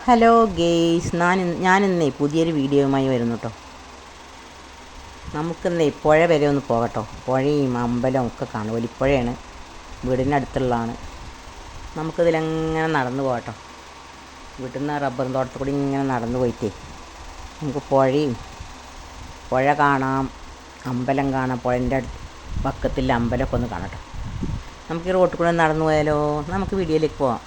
Hello guys, ഞാനിന്നേ പുതിയൊരു വീഡിയോയുമായി വരുന്നു കേട്ടോ. നമുക്കിന്നേ പുഴ വരെ ഒന്ന് പോകട്ടോ. പുഴയും അമ്പലവും ഒക്കെ കാണും. ഒലിപ്പുഴയാണ്, വീടിനടുത്തുള്ളതാണ്. നമുക്കിതിലെങ്ങനെ നടന്നു പോകട്ടോ. വീട്ടിൽ നിന്ന് റബ്ബർ തോട്ടത്തിൽ കൂടി ഇങ്ങനെ നടന്നു പോയിട്ടേ നമുക്ക് പുഴ കാണാം, അമ്പലം കാണാം. പുഴൻ്റെ പക്കത്തിൽ അമ്പലമൊക്കെ ഒന്ന് കാണട്ടോ. നമുക്ക് ഈ റോട്ടിൽ കൂടെ നടന്നു പോയാലോ? നമുക്ക് വീഡിയോയിലേക്ക് പോവാം.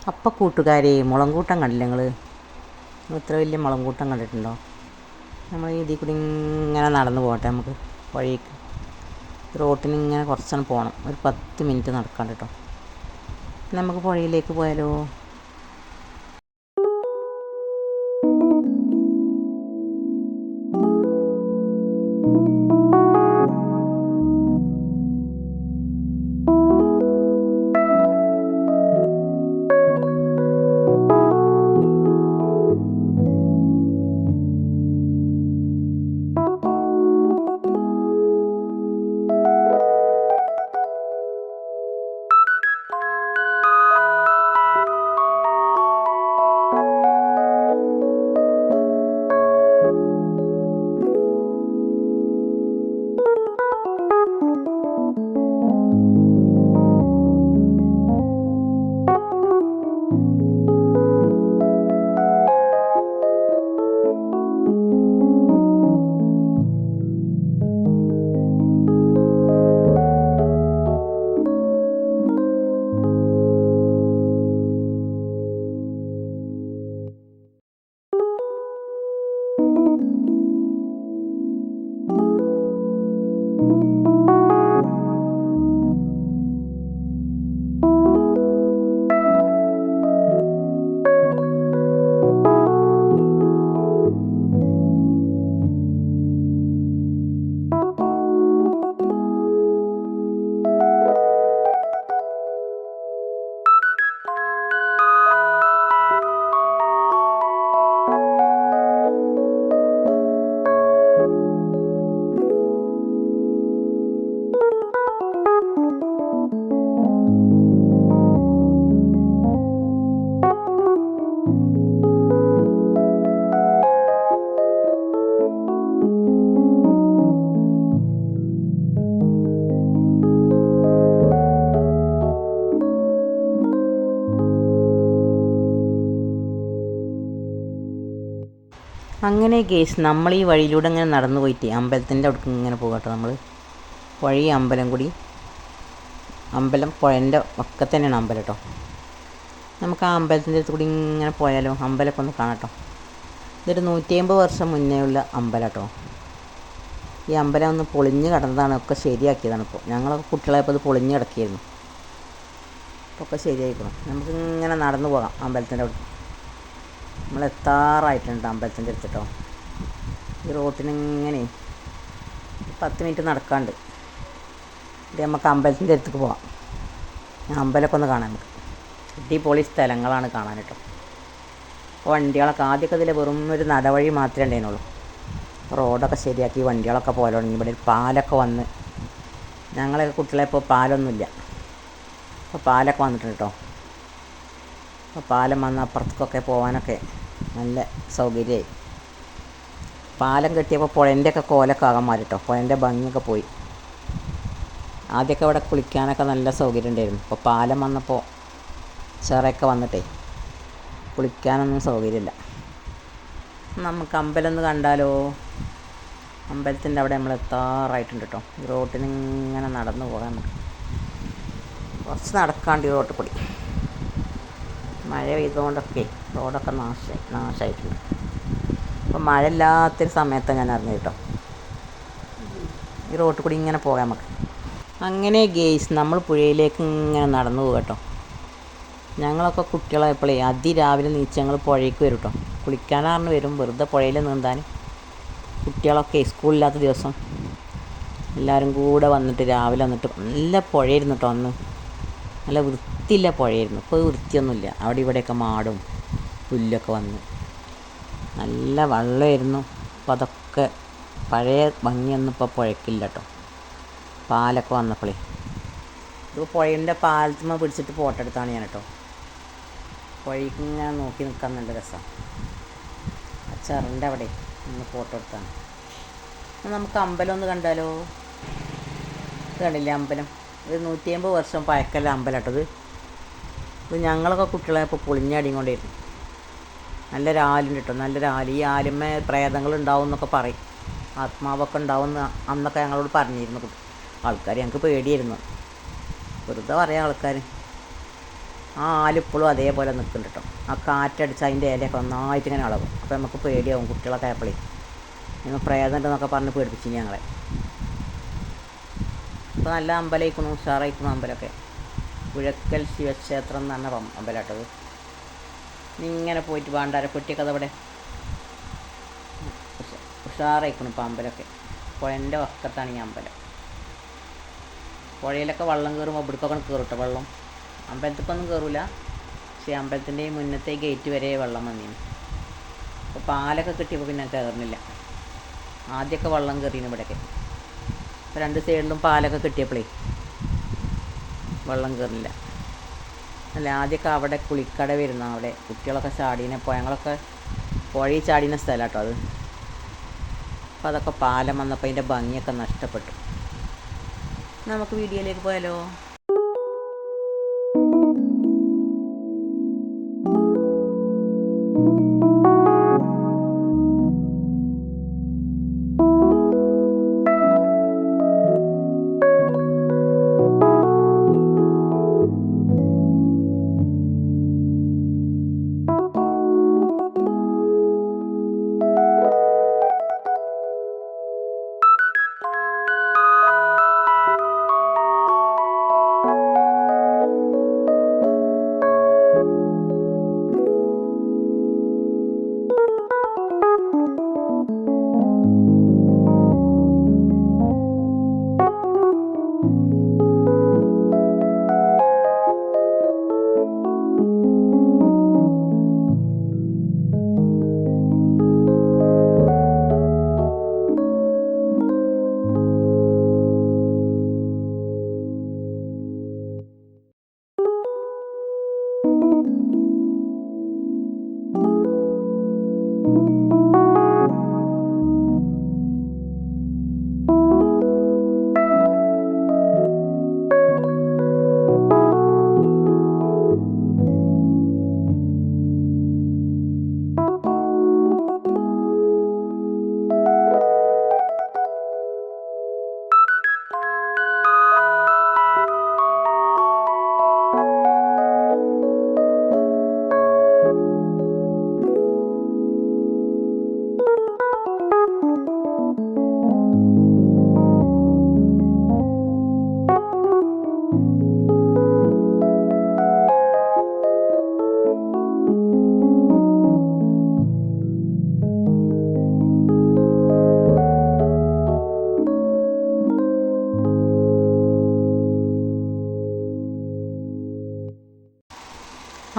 അപ്പം കൂട്ടുകാരെ, മുളങ്കൂട്ടം കണ്ടില്ല നിങ്ങൾ? ഇത്ര വലിയ മുളങ്കൂട്ടം കണ്ടിട്ടുണ്ടോ? നമ്മൾ ഇതിൽ കൂടി ഇങ്ങനെ നടന്നു പോകട്ടെ. നമുക്ക് വഴിക്ക് റോട്ടിന് ഇങ്ങനെ കുറച്ചാണ് പോകണം. ഒരു 10 മിനിറ്റ് നടക്കാണ്ട് കേട്ടോ. നമുക്ക് പുഴയിലേക്ക് പോയാലോ? അങ്ങനെ ഗേസ്, നമ്മൾ ഈ വഴിയിലൂടെ ഇങ്ങനെ നടന്നു പോയിട്ട് അമ്പലത്തിൻ്റെ അവിടേക്ക് ഇങ്ങനെ പോകട്ടോ. നമ്മൾ വഴി അമ്പലം കൂടി, അമ്പലം പുഴൻ്റെ ഒക്കെ തന്നെയാണ് അമ്പലം കേട്ടോ. നമുക്ക് ആ അമ്പലത്തിൻ്റെ അടുത്ത് കൂടി ഇങ്ങനെ പോയാലോ? അമ്പലമൊക്കെ ഒന്ന് കാണട്ടോ. ഇതൊരു 150 വർഷം മുന്നേ ഉള്ള അമ്പലം കേട്ടോ. ഈ അമ്പലം ഒന്ന് പൊളിഞ്ഞ് കിടന്നതാണ്, ഒക്കെ ശരിയാക്കിയതാണ്. ഇപ്പോൾ ഞങ്ങളൊക്കെ കുട്ടികളായപ്പോൾ അത് പൊളിഞ്ഞ് കിടക്കിയിരുന്നു. അപ്പോൾ ഒക്കെ ശരിയായിക്കണം. നമുക്ക് ഇങ്ങനെ നടന്നു പോകാം അമ്പലത്തിൻ്റെ അവിടെ. നമ്മൾ എത്താറായിട്ടുണ്ട് അമ്പലത്തിൻ്റെ അടുത്ത് കേട്ടോ. ഈ റോട്ടിനിങ്ങനെ 10 മിനിറ്റ് നടക്കാണ്ട്. ഇത് നമുക്ക് അമ്പലത്തിൻ്റെ അടുത്തേക്ക് പോകാം. അമ്പലമൊക്കെ ഒന്ന് കാണാൻ. നമുക്ക് അടിപൊളി സ്ഥലങ്ങളാണ് കാണാൻ കേട്ടോ. അപ്പോൾ വണ്ടികളൊക്കെ ആദ്യമൊക്കെ ഇതിൽ വെറും ഒരു നടവഴി മാത്രമേ ഉണ്ടായിരുന്നുള്ളൂ. റോഡൊക്കെ ശരിയാക്കി വണ്ടികളൊക്കെ പോലെ തുടങ്ങി. ഇവിടെ ഒരു പാലൊക്കെ വന്ന്, ഞങ്ങളൊക്കെ കുട്ടികളെപ്പോൾ പാലൊന്നുമില്ല, അപ്പോൾ പാലൊക്കെ വന്നിട്ടുണ്ട് കേട്ടോ. അപ്പോൾ പാലം വന്ന് അപ്പുറത്തേക്കൊക്കെ പോകാനൊക്കെ നല്ല സൗകര്യമായി. പാലം കെട്ടിയപ്പോൾ പുഴൻ്റെയൊക്കെ കോലൊക്കെ ആകാൻ മാറിട്ടോ. പുഴൻ്റെ ഭംഗിയൊക്കെ പോയി. ആദ്യമൊക്കെ ഇവിടെ കുളിക്കാനൊക്കെ നല്ല സൗകര്യം ഉണ്ടായിരുന്നു. ഇപ്പോൾ പാലം വന്നപ്പോൾ ചിറയൊക്കെ വന്നിട്ടേ കുളിക്കാനൊന്നും സൗകര്യമില്ല. നമുക്ക് അമ്പലം ഒന്ന് കണ്ടാലോ? അമ്പലത്തിൻ്റെ അവിടെ നമ്മൾ എത്താറായിട്ടുണ്ട് കേട്ടോ. ഈ റോട്ടിന് ഇങ്ങനെ നടന്നു പോകാം. നമുക്ക് കുറച്ച് നടക്കാണ്ട് ഈ റോട്ടിൽ കൂടി. മഴ പെയ്തുകൊണ്ടൊക്കെ റോഡൊക്കെ നാശമായിട്ടുണ്ട്. അപ്പോൾ മഴ ഇല്ലാത്തൊരു സമയത്താണ് ഞാൻ അറിഞ്ഞത് കേട്ടോ. ഈ റോട്ടിൽ കൂടി ഇങ്ങനെ പോകാം നമുക്ക്. അങ്ങനെ ഗെയ്സ് നമ്മൾ പുഴയിലേക്ക് ഇങ്ങനെ നടന്നു പോകും കേട്ടോ. ഞങ്ങളൊക്കെ കുട്ടികളായപ്പോഴേ അതിരാവിലെ നീച്ച് ഞങ്ങൾ പുഴയ്ക്ക് വരും കേട്ടോ. കുളിക്കാനാറിന് വരും, വെറുതെ പുഴയിൽ നീന്താൻ. കുട്ടികളൊക്കെ സ്കൂളില്ലാത്ത ദിവസം എല്ലാവരും കൂടെ വന്നിട്ട് രാവിലെ വന്നിട്ട് നല്ല പുഴയായിരുന്നു കേട്ടോ. അന്ന് നല്ല വൃത്തിയില്ല പുഴയായിരുന്നു. ഇപ്പോൾ വൃത്തിയൊന്നുമില്ല. അവിടെ ഇവിടെയൊക്കെ മാടും പുല്ലൊക്കെ വന്ന് നല്ല വെള്ളമായിരുന്നു. അപ്പോൾ അതൊക്കെ പഴയ ഭംഗിയൊന്നും ഇപ്പോൾ പുഴയ്ക്കില്ല കേട്ടോ. പാലൊക്കെ വന്നപ്പോഴേ ഇത് പുഴേൻ്റെ പാലത്തുമ്മ പിടിച്ചിട്ട് ഫോട്ടോ എടുത്താണ് ഞാൻ കേട്ടോ. പുഴയ്ക്ക് ഇങ്ങനെ നോക്കി നിൽക്കാൻ നല്ല രസമാണ്. ആ ചെറിൻ്റെ അവിടെ ഒന്ന് ഫോട്ടോ എടുത്താണ്. നമുക്ക് അമ്പലം ഒന്ന് കണ്ടാലോ? ഇത് കണ്ടില്ലേ അമ്പലം? ഇത് 150 വർഷം പഴക്കമുള്ള അമ്പലം കേട്ടോ. ഇത് ഞങ്ങളൊക്കെ കുട്ടികളായപ്പോൾ പൊളിഞ്ഞടിയും കൊണ്ടിരുന്നു. നല്ല രാലുണ്ട് കേട്ടോ, നല്ല രാല്. ഈ ആലുമ്മ പ്രേതങ്ങൾ ഉണ്ടാവും എന്നൊക്കെ പറയും, ആത്മാവൊക്കെ ഉണ്ടാവും എന്ന് അന്നൊക്കെ ഞങ്ങളോട് പറഞ്ഞിരുന്നു ആൾക്കാർ. ഞങ്ങൾക്ക് പേടിയായിരുന്നു, വെറുതെ പറയാം ആൾക്കാർ. ആ ആലിപ്പോഴും അതേപോലെ നിൽക്കുന്നുണ്ട് കേട്ടോ. ആ കാറ്റടിച്ച് അതിൻ്റെ ഇലയൊക്കെ നന്നായിട്ട് ഇങ്ങനെ ഇളകും. അപ്പോൾ നമുക്ക് പേടിയാവും കുട്ടികളൊക്കെ ആയപ്പോഴേ. ഞങ്ങൾ പ്രേതമുണ്ടെന്നൊക്കെ പറഞ്ഞ് പേടിപ്പിച്ചു ഞങ്ങളെ. അപ്പോൾ നല്ല അമ്പലമായിക്കുന്നു, ഉഷാറായിക്കുന്നു അമ്പലമൊക്കെ. പുഴക്കൽ ശിവക്ഷേത്രം എന്ന് പറഞ്ഞ അമ്പലം കേട്ടത്. ഇങ്ങനെ പോയിട്ട് ഭാണ്ഡാരപ്പെട്ടിയൊക്കെ അതവിടെ ഉഷാറായിക്കണം ഇപ്പോൾ അമ്പലമൊക്കെ. പുഴൻ്റെ വക്കത്താണ് ഈ അമ്പലം. പുഴയിലൊക്കെ വെള്ളം കയറുമ്പോൾ ഇവിടേക്കൊക്കെ കയറും കേട്ടോ വെള്ളം. അമ്പലത്തിക്കൊന്നും കയറില്ല, പക്ഷേ അമ്പലത്തിൻ്റെ ഈ മുന്നത്തെ ഗേറ്റ് വരെ വെള്ളം വന്നിരുന്നു. അപ്പോൾ പാലൊക്കെ കിട്ടിയപ്പോൾ പിന്നെ കയറുന്നില്ല. ആദ്യമൊക്കെ വെള്ളം കയറിയിരുന്നു ഇവിടെയൊക്കെ. അപ്പോൾ 2 സൈഡിലും പാലൊക്കെ കിട്ടിയപ്പോഴേ വെള്ളം കയറുന്നില്ല. അല്ല ആദ്യമൊക്കെ അവിടെ കുളിക്കട വരുന്ന അവിടെ കുട്ടികളൊക്കെ ചാടീനപ്പോൾ ഞങ്ങളൊക്കെ പുഴയിൽ ചാടീന സ്ഥലം കേട്ടോ അത്. അപ്പോൾ അതൊക്കെ പാലം വന്നപ്പോൾ അതിൻ്റെ ഭംഗിയൊക്കെ നഷ്ടപ്പെട്ടു. നമുക്ക് വീഡിയോയിലേക്ക് പോയാലോ?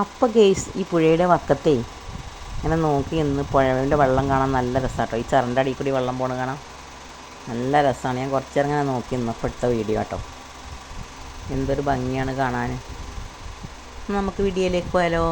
അപ്പോൾ ഗെയ്സ് ഈ പുഴയുടെ വക്കത്തേ ഇങ്ങനെ നോക്കി നിന്ന് പുഴയുടെ വെള്ളം കാണാൻ നല്ല രസമാണ് കേട്ടോ. ഈ ചറിൻ്റെ അടിയിൽ കൂടി വെള്ളം പോകണ കാണാൻ നല്ല രസമാണ്. ഞാൻ കുറച്ച് നേരം ഇങ്ങനെ നോക്കി നിന്നപ്പോൾ എടുത്ത വീഡിയോ കേട്ടോ. എന്തൊരു ഭംഗിയാണ് കാണാൻ. നമുക്ക് വീഡിയോയിലേക്ക് പോയാലോ?